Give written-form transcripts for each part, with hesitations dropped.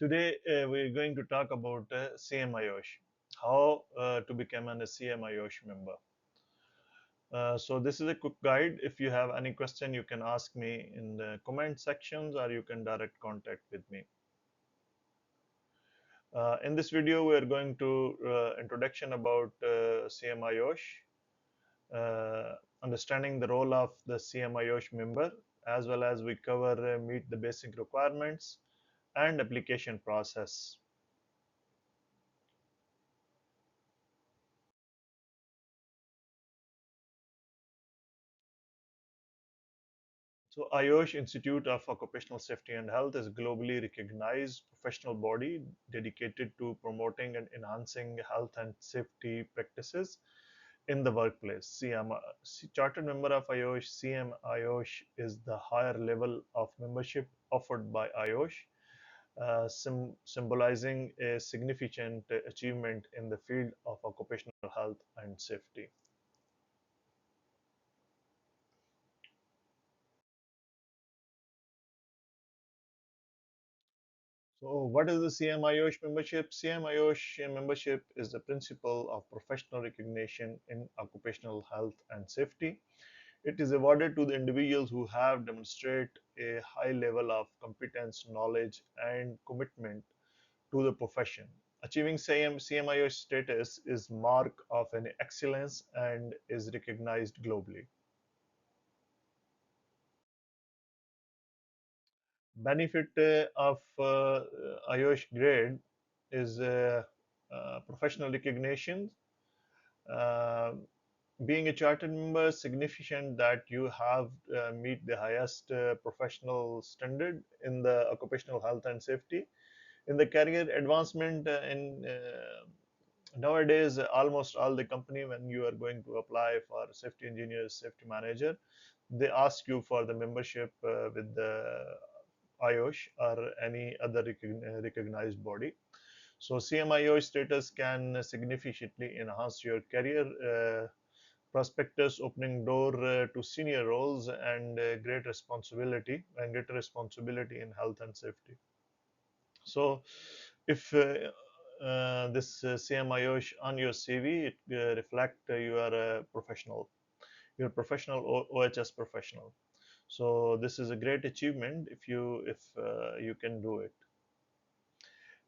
Today we're going to talk about CMIOSH, how to become a CMIOSH member. So this is a quick guide. If you have any question, you can ask me in the comment sections or you can direct contact with me. In this video, we are going to introduction about CMIOSH, understanding the role of the CMIOSH member, as well as we cover meet the basic requirements and application process. So IOSH Institute of Occupational Safety and Health is a globally recognized professional body dedicated to promoting and enhancing health and safety practices in the workplace. Chartered member of IOSH, CMIOSH is the higher level of membership offered by IOSH, symbolizing a significant achievement in the field of occupational health and safety. So, what is the CMIOSH membership? CMIOSH membership is the principle of professional recognition in occupational health and safety. It is awarded to the individuals who have demonstrated a high level of competence, knowledge, and commitment to the profession. Achieving CMIOSH status is mark of an excellence and is recognized globally. Benefit of IOSH grade is professional recognition. Uh, Being a chartered member significant that you have meet the highest professional standard in the occupational health and safety. In the career advancement, in nowadays, almost all the company, when you are going to apply for safety engineer, safety manager, they ask you for the membership with the IOSH or any other recognized body. So CMIOSH status can significantly enhance your career prospectus, opening door to senior roles and greater responsibility in health and safety. So if this CMIOSH on your CV, it reflect you are a professional, you're a professional OHS professional. So this is a great achievement if you can do it.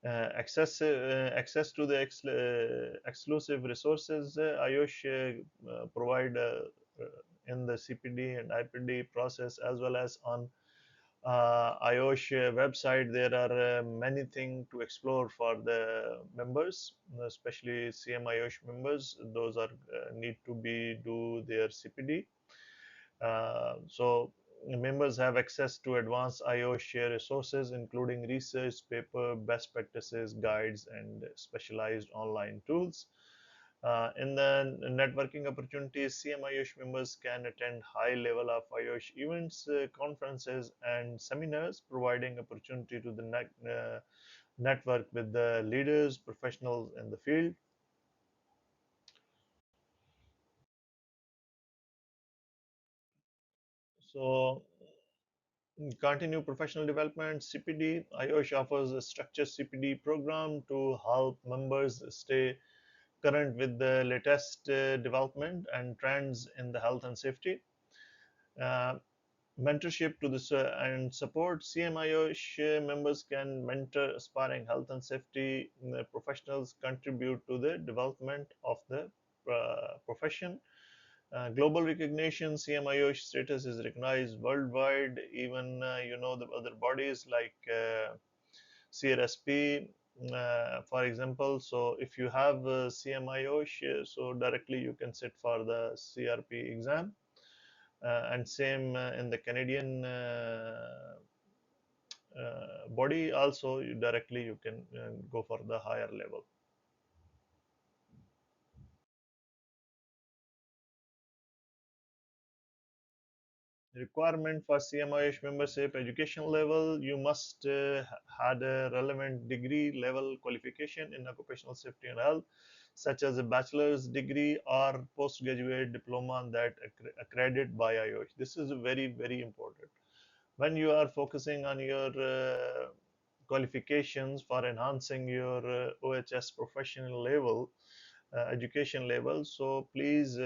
Access to the exclusive resources IOSH provide in the CPD and IPD process, as well as on IOSH website. There are many things to explore for the members, especially CMIOSH members. Those are need to be do their CPD. So members have access to advanced IOSH share resources, including research paper, best practices, guides, and specialized online tools. In the networking opportunities, CMIOSH members can attend high level of IOSH events, conferences, and seminars, providing opportunity to the network with the leaders, professionals in the field. So continue professional development. CPD IOSH offers a structured CPD program to help members stay current with the latest development and trends in the health and safety. Uh, Mentorship to this and support. CMIOSH members can mentor aspiring health and safety professionals, contribute to the development of the profession. Global recognition. CMIOSH status is recognized worldwide. Even the other bodies like CRSP, for example. So if you have CMIOSH, so directly you can sit for the CRP exam, and same in the Canadian body. Also, directly you can go for the higher level. Requirement for CMIOSH membership: education level. You must had a relevant degree level qualification in occupational safety and health, such as a bachelor's degree or postgraduate diploma that accredited by IOSH. This is very, very important when you are focusing on your qualifications for enhancing your OHS professional level, education level. So please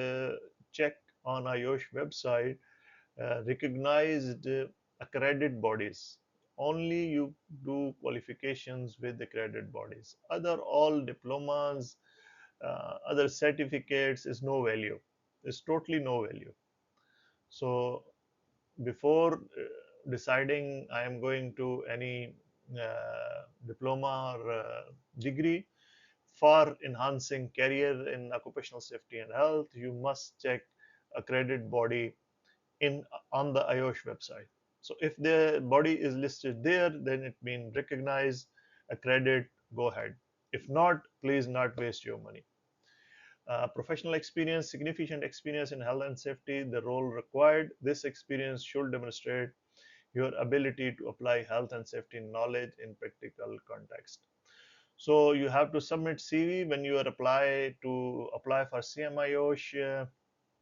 check on IOSH website recognized accredited bodies. Only you do qualifications with accredited bodies. Other all diplomas, other certificates is no value. It's totally no value. So before deciding I am going to any diploma or degree for enhancing career in occupational safety and health, you must check accredited body in on the IOSH website. So if the body is listed there, then it means recognize, accredit, go ahead. If not, please not waste your money. Professional experience, significant experience in health and safety, the role required. This experience should demonstrate your ability to apply health and safety knowledge in practical context. So you have to submit CV when you are apply for CMIOSH.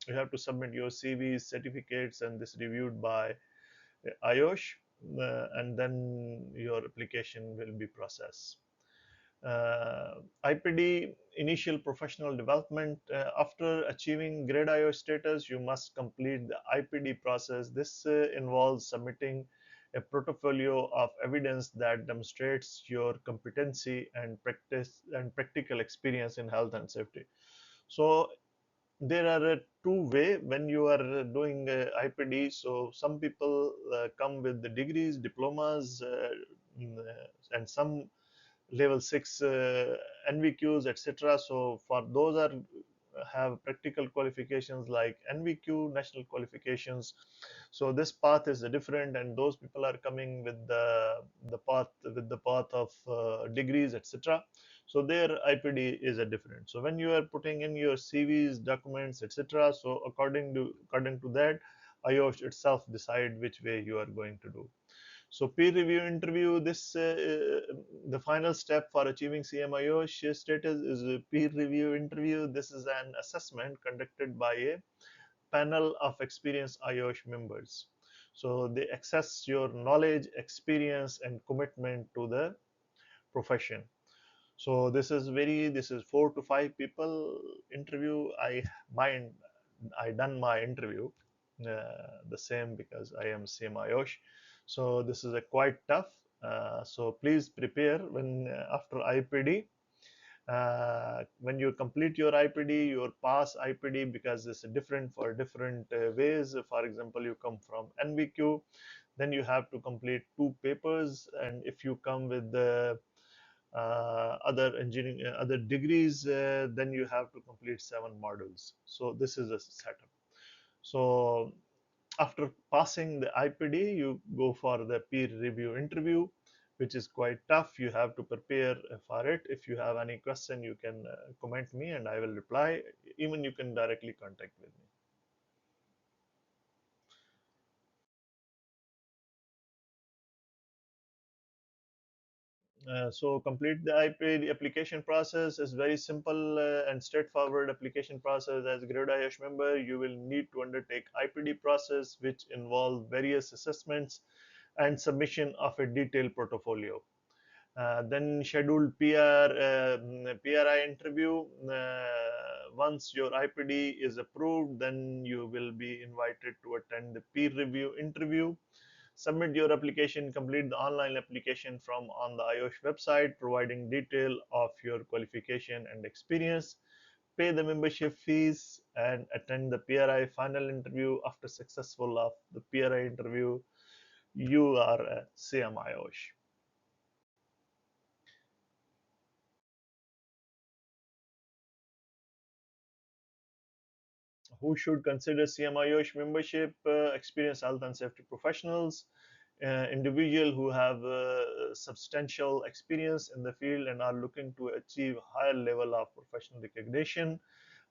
You have to submit your CVs, certificates, and this reviewed by IOSH, and then your application will be processed. IPD initial professional development. After achieving Grade IOSH status, you must complete the IPD process. This involves submitting a portfolio of evidence that demonstrates your competency and practice and practical experience in health and safety. So there are two way when you are doing IPD. So some people come with the degrees, diplomas, and some level 6 NVQs, etc. So for those are have practical qualifications like NVQ, national qualifications. So this path is different, and those people are coming with the path of degrees, etc. So their IPD is a different. So when you are putting in your CVs, documents, etc. So according to that, IOSH itself decide which way you are going to do. So peer review interview, the final step for achieving CMIOSH status is a peer review interview. This is an assessment conducted by a panel of experienced IOSH members. So they assess your knowledge, experience, and commitment to the profession. So this is 4 to 5 people interview. I done my interview the same because I am CMIOSH. So this is a quite tough. So please prepare when after IPD. When you complete your IPD, your pass IPD, because it's different for different ways. For example, you come from NVQ, then you have to complete 2 papers, and if you come with the other engineering other degrees, then you have to complete 7 modules. So this is a setup. So after passing the IPD, you go for the peer review interview, which is quite tough. You have to prepare for it. If you have any question, you can comment me and I will reply. Even you can directly contact with me. So complete the IPD application process is very simple and straightforward application process. As Grad IOSH member, you will need to undertake IPD process, which involve various assessments and submission of a detailed portfolio. Then scheduled PRI interview. Once your IPD is approved, then you will be invited to attend the peer review interview. Submit your application, complete the online application from on the IOSH website, providing detail of your qualification and experience. Pay the membership fees and attend the PRI final interview. After successful of the PRI interview, you are a CMIOSH. Who should consider CMIOSH membership? Experienced health and safety professionals, individual who have substantial experience in the field and are looking to achieve higher level of professional recognition,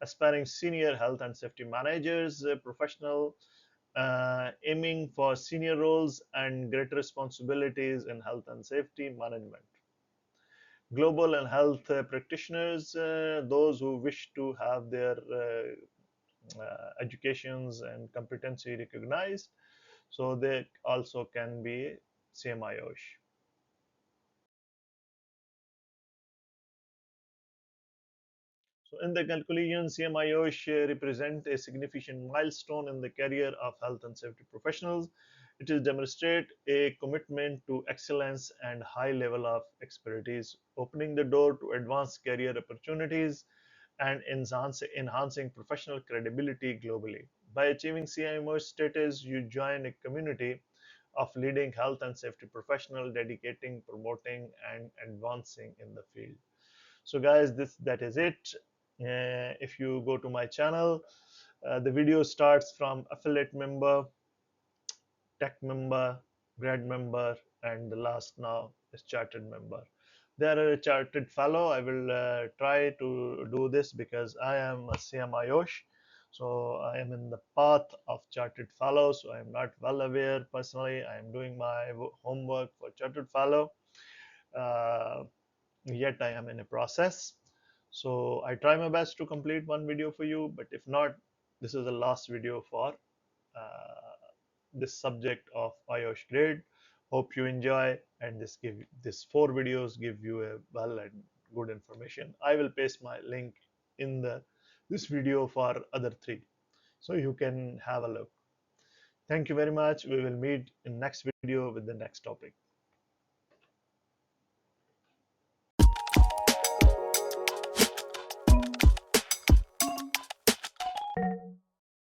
aspiring senior health and safety managers, professional aiming for senior roles and greater responsibilities in health and safety management. Global and health practitioners, those who wish to have their educations and competency recognized, so they also can be CMIOSH. So in the conclusion, CMIOSH represent a significant milestone in the career of health and safety professionals. It is demonstrate a commitment to excellence and high level of expertise, opening the door to advanced career opportunities and enhancing professional credibility globally. By achieving CMIOSH status, you join a community of leading health and safety professionals dedicating, promoting, and advancing in the field. So guys, this that is it. If you go to my channel, the video starts from affiliate member, tech member, grad member, and the last now is chartered member. There are a chartered fellow. I will try to do this because I am a CMIOSH. So I am in the path of chartered fellow. So I am not well aware personally. I am doing my homework for chartered fellow. Uh, Yet I am in a process. So I try my best to complete one video for you, but if not, this is the last video for uh, this subject of IOSH grade. Hope you enjoy, and this 4 videos give you a well and good information. I will paste my link in the this video for other 3, so you can have a look. Thank you very much. We will meet in next video with the next topic.